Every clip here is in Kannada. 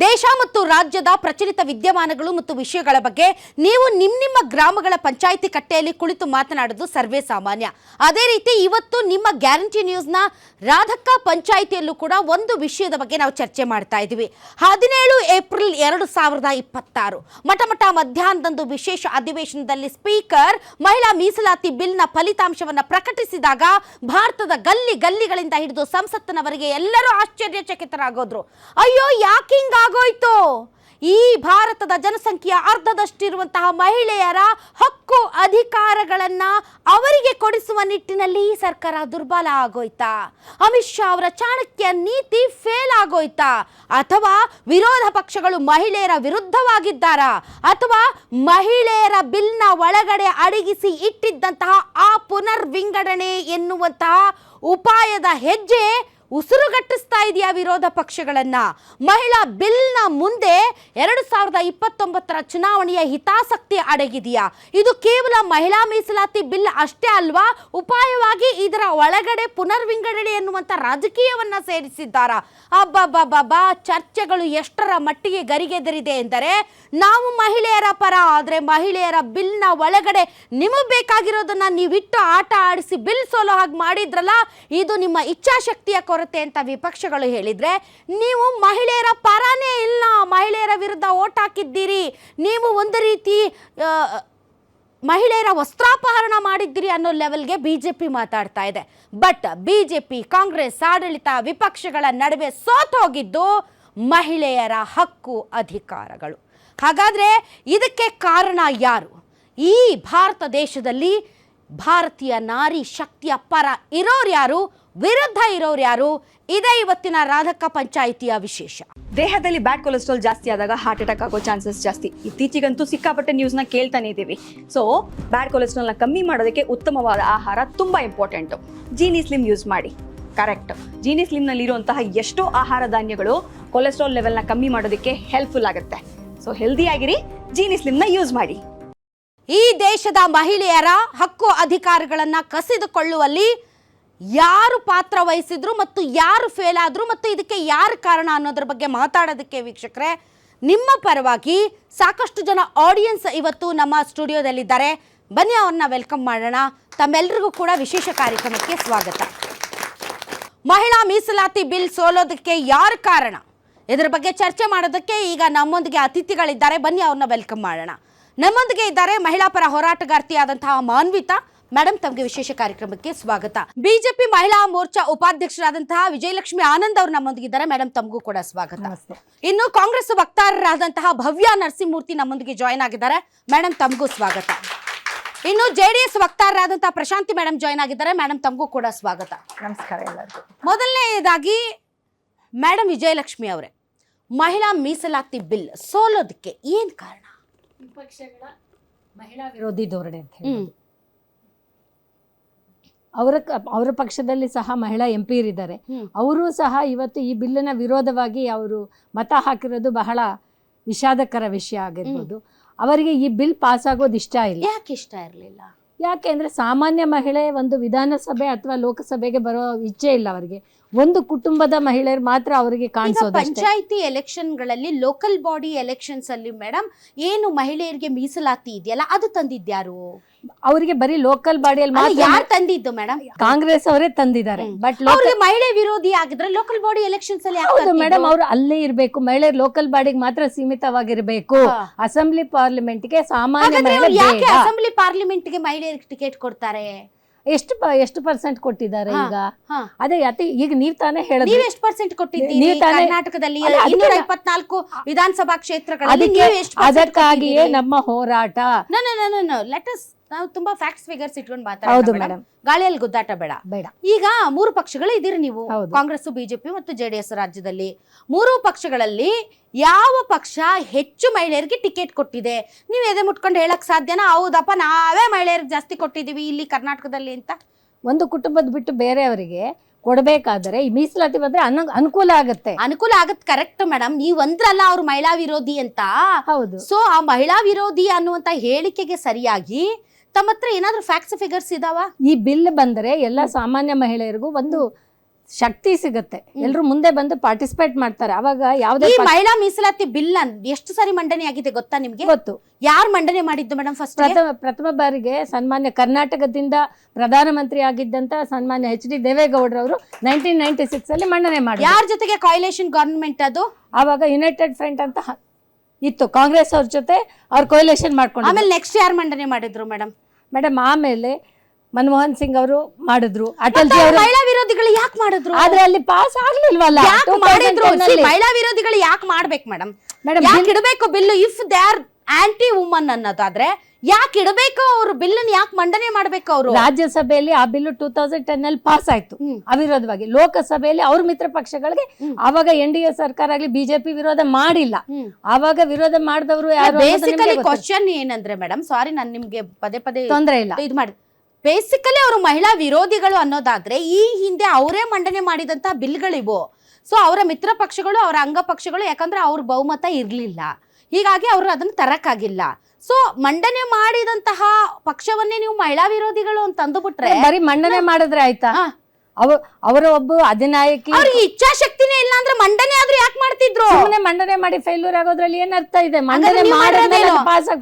ದೇಶ ಮತ್ತು ರಾಜ್ಯದ ಪ್ರಚಲಿತ ವಿದ್ಯಮಾನಗಳು ಮತ್ತು ವಿಷಯಗಳ ಬಗ್ಗೆ ನೀವು ನಿಮ್ಮ ಗ್ರಾಮಗಳ ಪಂಚಾಯಿತಿ ಕಟ್ಟೆಯಲ್ಲಿ ಕುಳಿತು ಮಾತನಾಡೋದು ಸರ್ವೇ ಸಾಮಾನ್ಯ. ಅದೇ ರೀತಿ ಇವತ್ತು ನಿಮ್ಮ ಗ್ಯಾರಂಟಿ ನ್ಯೂಸ್ನ ರಾಧಕ್ಕ ಪಂಚಾಯಿತಿಯಲ್ಲೂ ಕೂಡ ಒಂದು ವಿಷಯದ ಬಗ್ಗೆ ನಾವು ಚರ್ಚೆ ಮಾಡ್ತಾ ಇದ್ದೀವಿ. 17 ಏಪ್ರಿಲ್ 2026 ಮಠ ಮಧ್ಯಾಹ್ನದಂದು ವಿಶೇಷ ಅಧಿವೇಶನದಲ್ಲಿ ಸ್ಪೀಕರ್ ಮಹಿಳಾ ಮೀಸಲಾತಿ ಬಿಲ್ನ ಫಲಿತಾಂಶವನ್ನು ಪ್ರಕಟಿಸಿದಾಗ ಭಾರತದ ಗಲ್ಲಿಗಳಿಂದ ಹಿಡಿದು ಸಂಸತ್ತಿನವರೆಗೆ ಎಲ್ಲರೂ ಆಶ್ಚರ್ಯಚಕಿತರಾಗೋದ್ರು. ಅಯ್ಯೋ ಯಾಕೆ ಹಿಂಗಾಗೋಯ್ತು? ಈ ಭಾರತದ ಜನಸಂಖ್ಯೆಯ ಅರ್ಧದಷ್ಟಿರುವಂತಹ ಮಹಿಳೆಯರ ಹಕ್ಕು ಅಧಿಕಾರಗಳನ್ನ ಅವರಿಗೆ ಕೊಡಿಸುವ ನಿಟ್ಟಿನಲ್ಲಿ ಈ ಸರ್ಕಾರ ದುರ್ಬಲ ಆಗೋಯ್ತಾ? ಅಮಿತ್ ಶಾ ಅವರ ಚಾಣಕ್ಯ ನೀತಿ ಫೇಲ್ ಆಗೋಯ್ತಾ? ಅಥವಾ ವಿರೋಧ ಪಕ್ಷಗಳು ಮಹಿಳೆಯರ ವಿರುದ್ಧವಾಗಿದ್ದಾರಾ? ಅಥವಾ ಮಹಿಳೆಯರ ಬಿಲ್ನ ಒಳಗಡೆ ಅಡಗಿಸಿ ಇಟ್ಟಿದ್ದಂತಹ ಆ ಪುನರ್ ವಿಂಗಡಣೆ ಎನ್ನುವಂತಹ ಉಪಾಯದ ಹೆಜ್ಜೆ ಉಸಿರುಗಟ್ಟಿಸ್ತಾ ಇದೆಯಾ ವಿರೋಧ ಪಕ್ಷಗಳನ್ನ? ಮಹಿಳಾ ಬಿಲ್ನ ಮುಂದೆ 2029 ಚುನಾವಣೆಯ ಹಿತಾಸಕ್ತಿ ಅಡಗಿದೆಯಾ? ಇದು ಕೇವಲ ಮಹಿಳಾ ಮೀಸಲಾತಿ ಬಿಲ್ ಅಷ್ಟೇ ಅಲ್ವಾ? ಉಪಾಯವಾಗಿ ಇದರ ಒಳಗಡೆ ಪುನರ್ವಿಂಗಡಣೆ ಎನ್ನುವಂತ ರಾಜಕೀಯವನ್ನ ಸೇರಿಸಿದ್ದಾರಾ? ಅಬ್ಬಬ್ಬಬ್ಬಾ, ಚರ್ಚೆಗಳು ಎಷ್ಟರ ಮಟ್ಟಿಗೆ ಗರಿಗೆದರಿದೆ ಎಂದರೆ, ನಾವು ಮಹಿಳೆಯರ ಪರ, ಆದರೆ ಮಹಿಳೆಯರ ಬಿಲ್ನ ಒಳಗಡೆ ನಿಮಗೆ ಬೇಕಾಗಿರೋದನ್ನ ನೀವಿಟ್ಟು ಆಟ ಆಡಿಸಿ ಬಿಲ್ ಸೋಲೋ ಹಾಗೆ ಮಾಡಿದ್ರಲ್ಲ, ಇದು ನಿಮ್ಮ ಇಚ್ಛಾಶಕ್ತಿಯ ಕೊರತೆ ಅಂತ ವಿಪಕ್ಷಗಳು ಹೇಳಿದ್ರೆ, ನೀವು ಮಹಿಳೆಯರ ಪರನೇ ಇಲ್ಲ, ಮಹಿಳೆಯರ ವಿರುದ್ಧ ಓಟ್ ಹಾಕಿದ್ದೀರಿ, ನೀವು ಒಂದು ರೀತಿ ಮಹಿಳೆಯರ ವಸ್ತ್ರಾಪಹರಣ ಮಾಡಿದ್ದೀರಿ ಅನ್ನೋ ಲೆವೆಲ್ಗೆ ಬಿಜೆಪಿ ಮಾತಾಡ್ತಾ ಇದೆ. ಬಟ್ ಬಿಜೆಪಿ ಕಾಂಗ್ರೆಸ್ ಆಡಳಿತ ವಿಪಕ್ಷಗಳ ನಡುವೆ ಸೋತು ಹೋಗಿದ್ದು ಮಹಿಳೆಯರ ಹಕ್ಕು ಅಧಿಕಾರಗಳು. ಹಾಗಾದ್ರೆ ಇದಕ್ಕೆ ಕಾರಣ ಯಾರು? ಈ ಭಾರತ ದೇಶದಲ್ಲಿ ಭಾರತೀಯ ನಾರಿ ಶಕ್ತಿಯ ಪರ ಇರೋರು ಯಾರು, ವಿರುದ್ಧ ಇರೋರು ಯಾರು? ಇದೇ ಇವತ್ತಿನ ರಾಧಕ್ಕ ಪಂಚಾಯಿತಿಯ ವಿಶೇಷ. ದೇಹದಲ್ಲಿ ಬ್ಯಾಡ್ ಕೊಲೆಸ್ಟ್ರಾಲ್ ಜಾಸ್ತಿ ಆದಾಗ ಹಾರ್ಟ್ ಅಟ್ಯಾಕ್ ಆಗೋ ಚಾನ್ಸಸ್ ಜಾಸ್ತಿ. ಇತ್ತೀಚೆಗಂತೂ ಸಿಕ್ಕಾಪಟ್ಟೆ ನ್ಯೂಸ್ನ ಕೇಳ್ತಾನೆ ಇದ್ದೀವಿ. ಸೊ ಬ್ಯಾಡ್ ಕೊಲೆಸ್ಟ್ರಾಲ್ನ ಕಮ್ಮಿ ಮಾಡೋದಕ್ಕೆ ಉತ್ತಮವಾದ ಆಹಾರ ತುಂಬ ಇಂಪಾರ್ಟೆಂಟು. ಜೀನಿ ಸ್ಲಿಮ್ ಯೂಸ್ ಮಾಡಿ. ಕರೆಕ್ಟ್, ಜೀನಿ ಸ್ಲಿಮ್ನಲ್ಲಿರುವಂತಹ ಎಷ್ಟೋ ಆಹಾರ ಧಾನ್ಯಗಳು ಕೊಲೆಸ್ಟ್ರಾಲ್ ಲೆವೆಲ್ನ ಕಮ್ಮಿ ಮಾಡೋದಕ್ಕೆ ಹೆಲ್ಪ್ಫುಲ್ ಆಗುತ್ತೆ. ಸೊ ಹೆಲ್ದಿ ಆಗಿರಿ, ಜೀನಿ ಸ್ಲಿಮ್ನ ಯೂಸ್ ಮಾಡಿ. ಈ ದೇಶದ ಮಹಿಳೆಯರ ಹಕ್ಕು ಅಧಿಕಾರಗಳನ್ನ ಕಸಿದುಕೊಳ್ಳುವಲ್ಲಿ ಯಾರು ಪಾತ್ರ ವಹಿಸಿದ್ರು ಮತ್ತು ಯಾರು ಫೇಲ್ ಆದ್ರು ಮತ್ತು ಇದಕ್ಕೆ ಯಾರು ಕಾರಣ ಅನ್ನೋದ್ರ ಬಗ್ಗೆ ಮಾತಾಡೋದಕ್ಕೆ ವೀಕ್ಷಕರೇ ನಿಮ್ಮ ಪರವಾಗಿ ಸಾಕಷ್ಟು ಜನ ಆಡಿಯನ್ಸ್ ಇವತ್ತು ನಮ್ಮ ಸ್ಟುಡಿಯೋದಲ್ಲಿದ್ದಾರೆ. ಬನ್ನಿ ಅವ್ರನ್ನ ವೆಲ್ಕಮ್ ಮಾಡೋಣ. ತಮ್ಮೆಲ್ಲರಿಗೂ ಕೂಡ ವಿಶೇಷ ಕಾರ್ಯಕ್ರಮಕ್ಕೆ ಸ್ವಾಗತ. ಮಹಿಳಾ ಮೀಸಲಾತಿ ಬಿಲ್ ಸೋಲೋದಕ್ಕೆ ಯಾರು ಕಾರಣ, ಇದರ ಬಗ್ಗೆ ಚರ್ಚೆ ಮಾಡೋದಕ್ಕೆ ಈಗ ನಮ್ಮೊಂದಿಗೆ ಅತಿಥಿಗಳಿದ್ದಾರೆ. ಬನ್ನಿ ಅವ್ರನ್ನ ವೆಲ್ಕಮ್ ಮಾಡೋಣ. ನಮ್ಮೊಂದಿಗೆ ಇದ್ದಾರೆ ಮಹಿಳಾ ಪರ ಹೋರಾಟಗಾರ್ತಿಯಾದಂತಹ ಮಾನ್ವಿತಾ ಮೇಡಮ್, ತಮಗೆ ವಿಶೇಷ ಕಾರ್ಯಕ್ರಮಕ್ಕೆ ಸ್ವಾಗತ. ಬಿಜೆಪಿ ಮಹಿಳಾ ಮೋರ್ಚಾ ಉಪಾಧ್ಯಕ್ಷರಾದಂತಹ ವಿಜಯಲಕ್ಷ್ಮಿ ಆನಂದ್ ಅವರು ನಮ್ಮೊಂದಿಗಿದ್ದಾರೆ. ಮೇಡಮ್, ತಮಗೂ ಕೂಡ ಸ್ವಾಗತ. ಇನ್ನು ಕಾಂಗ್ರೆಸ್ ವಕ್ತಾರರಾದಂತಹ ಭವ್ಯ ನರಸಿಂಹಮೂರ್ತಿ ನಮ್ಮೊಂದಿಗೆ ಜಾಯ್ನ್ ಆಗಿದ್ದಾರೆ. ಮೇಡಮ್, ತಮಗೂ ಸ್ವಾಗತ. ಇನ್ನು ಜೆಡಿಎಸ್ ವಕ್ತಾರರಾದಂತಹ ಪ್ರಶಾಂತಿ ಮೇಡಮ್ ಜಾಯ್ನ್ ಆಗಿದ್ದಾರೆ. ಮೇಡಮ್, ತಮಗೂ ಕೂಡ ಸ್ವಾಗತ. ನಮಸ್ಕಾರ ಎಲ್ಲರಿಗೂ. ಮೊದಲನೇದಾಗಿ ಮೇಡಮ್ ವಿಜಯಲಕ್ಷ್ಮಿ ಅವರೇ, ಮಹಿಳಾ ಮೀಸಲಾತಿ ಬಿಲ್ ಸೋಲೋದಕ್ಕೆ ಏನ್ ಕಾರಣ? ವಿಪಕ್ಷಗಳ ಮಹಿಳಾ ವಿರೋಧಿ ಧೋರಣೆ ಅಂತ ಹೇಳಿ. ಅವರ ಪಕ್ಷದಲ್ಲಿ ಸಹ ಮಹಿಳಾ MP ಇದ್ದಾರೆ. ಅವರು ಸಹ ಇವತ್ತು ಈ ಬಿಲ್ಲಿನ ವಿರೋಧವಾಗಿ ಅವರು ಮತ ಹಾಕಿರೋದು ಬಹಳ ವಿಷಾದಕರ ವಿಷಯ ಆಗಿರ್ಬೋದು. ಅವರಿಗೆ ಈ ಬಿಲ್ ಪಾಸ್ ಆಗೋದು ಇಷ್ಟ ಇಲ್ಲ. ಯಾಕೆ ಇಷ್ಟ ಇರಲಿಲ್ಲ? ಯಾಕೆ ಅಂದರೆ ಸಾಮಾನ್ಯ ಮಹಿಳೆ ಒಂದು ವಿಧಾನಸಭೆ ಅಥವಾ ಲೋಕಸಭೆಗೆ ಬರೋ ಇಚ್ಛೆ ಇಲ್ಲ ಅವರಿಗೆ. ಒಂದು ಕುಟುಂಬದ ಮಹಿಳೆಯರು ಮಾತ್ರ ಅವರಿಗೆ ಕಾಣಿಸೋದು. ಪಂಚಾಯಿತಿ ಎಲೆಕ್ಷನ್ಗಳಲ್ಲಿ, ಲೋಕಲ್ ಬಾಡಿ ಎಲೆಕ್ಷನ್ಸ್ ಅಲ್ಲಿ ಮೇಡಮ್ ಏನು ಮಹಿಳೆಯರಿಗೆ ಮೀಸಲಾತಿ ಇದೆಯಲ್ಲ, ಅದು ತಂದಿದ್ಯಾರು? ಅವರಿಗೆ ಬರೀ ಲೋಕಲ್ ಬಾಡಿಯಲ್ಲಿ ಮಾತ್ರ. ಯಾರು ತಂದಿದ್ದು ಮೇಡಮ್? ಕಾಂಗ್ರೆಸ್ ಅವರೇ ತಂದಿದ್ದಾರೆ. ಬಟ್ ಅವ್ರಿಗೆ ಮಹಿಳೆ ವಿರೋಧಿ ಆಗಿದ್ರೆ ಲೋಕಲ್ ಬಾಡಿ ಎಲೆಕ್ಷನ್ಸ್ ಅಲ್ಲಿ ಹೌದು ಮೇಡಮ್, ಅವರು ಅಲ್ಲೇ ಇರಬೇಕು. ಮಹಿಳೆಯರು ಲೋಕಲ್ ಬಾಡಿಗೆ ಮಾತ್ರ ಸೀಮಿತವಾಗಿರ್ಬೇಕು. ಅಸೆಂಬ್ಲಿ ಪಾರ್ಲಿಮೆಂಟ್ಗೆ ಸಾಮಾನ್ಯ ಮಹಿಳೆ ಯಾಕೆ ಅಸೆಂಬ್ಲಿ ಪಾರ್ಲಿಮೆಂಟ್ಗೆ ಮಹಿಳೆಯರಿಗೆ ಟಿಕೆಟ್ ಕೊಡ್ತಾರೆ? ಎಷ್ಟು ಪರ್ಸೆಂಟ್ ಕೊಟ್ಟಿದ್ದಾರೆ ಈಗ? ಅದೇ ಈಗ ನೀವ್ ತಾನೇ ಹೇಳಿದ್ರಿ. ನೀವು ಎಷ್ಟು ಪರ್ಸೆಂಟ್ ಕೊಟ್ಟಿದ್ದೀರಿ ಕರ್ನಾಟಕದಲ್ಲಿ 224 ವಿಧಾನಸಭಾ ಕ್ಷೇತ್ರಗಳಲ್ಲಿ? ಅದಕ್ಕಾಗಿಯೇ ನಮ್ಮ ಹೋರಾಟ. ಲೆಟ್ ಅಸ್ ನಾವು ತುಂಬಾ ಫ್ಯಾಕ್ಟ್ಸ್ ಫಿಗರ್ಸ್ ಇಟ್ಕೊಂಡು ಮಾತಾಡೋಣ. ಗಾಳಿಯಲ್ಲಿ ಗುದ್ದಾಟ ಬೇಡ. ಈಗ 3 ಪಕ್ಷಗಳು ಇದೀರಿ ನೀವು, ಕಾಂಗ್ರೆಸ್, ಬಿಜೆಪಿ ಮತ್ತು ಜೆಡಿಎಸ್. ರಾಜ್ಯದಲ್ಲಿ 3 ಪಕ್ಷಗಳಲ್ಲಿ ಯಾವ ಪಕ್ಷ ಹೆಚ್ಚು ಮಹಿಳೆಯರಿಗೆ ಟಿಕೆಟ್ ಕೊಟ್ಟಿದೆ? ನೀವು ಎದೆ ಮುಟ್ಕೊಂಡು ಹೇಳಕ್ ಸಾಧ್ಯನಾ ಹೌದಪ್ಪ ನಾವೇ ಮಹಿಳೆಯರಿಗೆ ಜಾಸ್ತಿ ಕೊಟ್ಟಿದೀವಿ ಇಲ್ಲಿ ಕರ್ನಾಟಕದಲ್ಲಿ ಅಂತ? ಒಂದು ಕುಟುಂಬದ ಬಿಟ್ಟು ಬೇರೆಯವರಿಗೆ ಕೊಡಬೇಕಾದ್ರೆ ಈ ಮೀಸಲಾತಿ ಬಂದ್ರೆ ಅನುಕೂಲ ಆಗುತ್ತೆ. Correct madam. ನೀವು ಅಂದ್ರಲ್ಲ ಅವ್ರು ಮಹಿಳಾ ವಿರೋಧಿ ಅಂತ. ಹೌದು. ಸೊ ಆ ಮಹಿಳಾ ವಿರೋಧಿ ಅನ್ನುವಂತ ಹೇಳಿಕೆಗೆ ಸರಿಯಾಗಿ ತಮ್ಮ ಹತ್ರ ಏನಾದ್ರೂ ಫ್ಯಾಕ್ಟ್ಸ್ ಫಿಗರ್ಸ್ ಇದಾವ? ಈ ಬಿಲ್ ಬಂದರೆ ಎಲ್ಲ ಸಾಮಾನ್ಯ ಮಹಿಳೆಯರಿಗೂ ಒಂದು ಶಕ್ತಿ ಸಿಗುತ್ತೆ, ಎಲ್ಲರೂ ಮುಂದೆ ಬಂದು ಪಾರ್ಟಿಸಿಪೇಟ್ ಮಾಡ್ತಾರೆ. ಅವಾಗ ಯಾವುದೇ ಈ ಮಹಿಳಾ ಮೀಸಲಾತಿ ಬಿಲ್ ಎಷ್ಟು ಸಾರಿ ಮಂಡನೆ ಆಗಿದೆ ಗೊತ್ತಾ ನಿಮ್ಗೆ? ಗೊತ್ತು. ಯಾರು ಮಂಡನೆ ಮಾಡಿದ್ದು ಮೇಡಮ್? ಫಸ್ಟ್ ಪ್ರಥಮ ಬಾರಿಗೆ ಸನ್ಮಾನ್ಯ ಕರ್ನಾಟಕದಿಂದ ಪ್ರಧಾನಮಂತ್ರಿ ಆಗಿದ್ದಂತ ಸನ್ಮಾನ್ಯ HD ದೇವೇಗೌಡರವರು 1996 ಅಲ್ಲಿ ಮಂಡನೆ ಮಾಡಿ. ಯಾರ ಜೊತೆಗೆ ಕೊಯ್ಲೇಷನ್ ಗವರ್ನಮೆಂಟ್ ಅದು? ಆವಾಗ ಯುನೈಟೆಡ್ ಫ್ರಂಟ್ ಅಂತ ಇತ್ತು, ಕಾಂಗ್ರೆಸ್ ಅವ್ರ ಜೊತೆ ಅವ್ರು ಕೊಯ್ಲೇಷನ್ ಮಾಡ್ಕೊಂಡು. ಆಮೇಲೆ ನೆಕ್ಸ್ಟ್ ಯಾರು ಮಂಡನೆ ಮಾಡಿದ್ರು ಮೇಡಮ್? ಆಮೇಲೆ ಮನಮೋಹನ್ ಸಿಂಗ್ ಅವರು ಮಾಡಿದ್ರು, ಅಟಲ್ ಜಿ ಅವರು. ಮಹಿಳಾ ವಿರೋಧಿಗಳು ಯಾಕೆ ಮಾಡಿದ್ರು? ಆದ್ರೆ ಅಲ್ಲಿ ಪಾಸ್ ಆಗ್ಲಿಲ್ವಲ್ಲ. ಯಾಕೆ ಮಾಡಿದ್ರು? ಮಹಿಳಾ ವಿರೋಧಿಗಳು ಯಾಕೆ ಮಾಡ್ಬೇಕು ಮೇಡಮ್? ಯಾಕೆ ಇಡಬೇಕು bill? If they are anti woman ಅನ್ನೋದಾದ್ರೆ ಯಾಕೆ ಇಡಬೇಕು ಅವರು ಬಿಲ್? ಯಾಕೆ ಮಂಡನೆ ಮಾಡ್ಬೇಕು ಅವರು? ರಾಜ್ಯಸಭೆಯಲ್ಲಿ ಆ ಬಿಲ್ 2010 ಅಲ್ಲಿ ಪಾಸ್ ಆಯ್ತು ಅವಿರೋಧವಾಗಿ. ಲೋಕಸಭೆಯಲ್ಲಿ ಅವ್ರ ಮಿತ್ರ ಪಕ್ಷಗಳಿಗೆ ಆವಾಗ NDA ಸರ್ಕಾರ ಆಗ್ಲಿ ಬಿಜೆಪಿ ವಿರೋಧ ಮಾಡಿಲ್ಲ. ಆವಾಗ ವಿರೋಧ ಮಾಡಿದವರು ಯಾರು? ಬೇಸಿಕಲಿ ಕ್ವಶನ್ ಏನಂದ್ರೆ ಮೇಡಮ್, ಸಾರಿ ನಾನು ನಿಮ್ಗೆ ಪದೇ ಪದೇ ತೊಂದರೆ ಇಲ್ಲ ಇದು ಮಾಡಿ, ಬೇಸಿಕಲಿ ಅವರು ಮಹಿಳಾ ವಿರೋಧಿಗಳು ಅನ್ನೋದಾದ್ರೆ ಈ ಹಿಂದೆ ಅವರೇ ಮಂಡನೆ ಮಾಡಿದಂತ ಬಿಲ್ಗಳಿವು. ಸೊ ಅವರ ಮಿತ್ರ ಪಕ್ಷಗಳು, ಅವರ ಅಂಗ ಪಕ್ಷಗಳು, ಯಾಕಂದ್ರೆ ಅವ್ರ ಬಹುಮತ ಇರ್ಲಿಲ್ಲ, ಹೀಗಾಗಿ ಅವರು ಅದನ್ನ ತರಕ್ಕಾಗಿಲ್ಲ. ಸೊ ಮಂಡನೆ ಮಾಡಿದಂತಹ ಪಕ್ಷವನ್ನೇ ನೀವು ಮಹಿಳಾ ವಿರೋಧಿಗಳು ಅಂತ ಅಂದುಬಿಟ್ರೆ ಬರೀ ಮಂಡನೆ ಮಾಡಿದ್ರೆ ಆಯ್ತಾ? ಅವರ ಒಬ್ಬ ಅಧಿನಾಯಕಿ ಅವ್ರಿಗೆ ಇಚ್ಛಾಶಕ್ತಿನೇ ಇಲ್ಲ ಅಂದ್ರೆ ಮಂಡನೆ ಆದ್ರೂ ಯಾಕೆ ಮಾಡ್ತಿದ್ರು? ಸುಮ್ಮನೆ ಮಂಡನೆ ಮಾಡಿ ಫೇಲ್ಯೂರ್ ಆಗೋದ್ರಲ್ಲಿ ಏನ್ ಅರ್ಥ ಇದೆ? ಮಂಡನೆ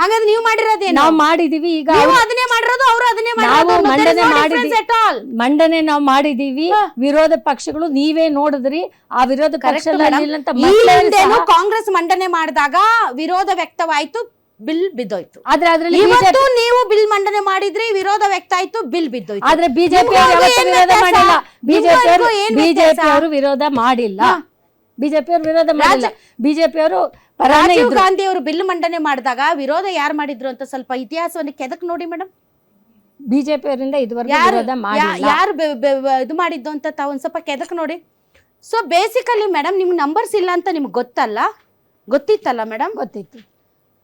ಹಾಗಾದ್ರೆ ನೀವು ಮಾಡಿರೋದೇನು? ನಾವು ಮಾಡಿದೀವಿ. ಈಗ ಅದನ್ನೇ ಮಾಡಿರೋದು, ಅವರು ಅದನ್ನೇ ನಾವು ಮಂಡನೆ ನಾವು ಮಾಡಿದೀವಿ. ವಿರೋಧ ಪಕ್ಷಗಳು ನೀವೇ ನೋಡಿದ್ರಿ, ಆ ವಿರೋಧ ಪಕ್ಷ ಕಾಂಗ್ರೆಸ್ ಮಂಡನೆ ಮಾಡಿದಾಗ ವಿರೋಧ ವ್ಯಕ್ತವಾಯ್ತು, ಬಿಲ್ ಬಿದ್ದೋಯ್ತು. ಆದ್ರೆ ಅದ್ರಲ್ಲಿ ನೀವು ಬಿಲ್ ಮಂಡನೆ ಮಾಡಿದ್ರಿ, ವಿರೋಧ ವ್ಯಕ್ತ ಆಯ್ತು, ಬಿಲ್ ಬಿದ್ದೋಯ್ತು. ಆದ್ರೆ ಬಿಜೆಪಿ ವಿರೋಧ ಮಾಡಿಲ್ಲ. ಬಿಜೆಪಿ ಅವರು ವಿರೋಧ ಮಾಡಿಲ್ಲ. ಬಿಜೆಪಿ ಅವರು ರಾಜೀವ್ ಗಾಂಧಿ ಅವರು ಬಿಲ್ ಮಂಡನೆ ಮಾಡಿದಾಗ ವಿರೋಧ ಯಾರು ಮಾಡಿದ್ರು ಅಂತ ಸ್ವಲ್ಪ ಇತಿಹಾಸವನ್ನು ಕೆದಕ್ ನೋಡಿ ಮೇಡಮ್. ಬಿಜೆಪಿ ಅವರಿಂದ ಇದುವರೆಗೂ ವಿರೋಧ ಮಾಡಿಲ್ಲ. ಯಾರು ಇದು ಮಾಡಿದ್ದು ಅಂತ ತಾವು ಒಂದ್ ಸ್ವಲ್ಪ ಕೆದಕ್ ನೋಡಿ. ಸೊ ಬೇಸಿಕಲಿ ಮೇಡಮ್ ನಿಮ್ಗೆ ನಂಬರ್ಸ್ ಇಲ್ಲ ಅಂತ ನಿಮ್ಗೆ ಗೊತ್ತಿತ್ತಲ್ಲ ಮೇಡಮ್? ಗೊತ್ತಿತ್ತು.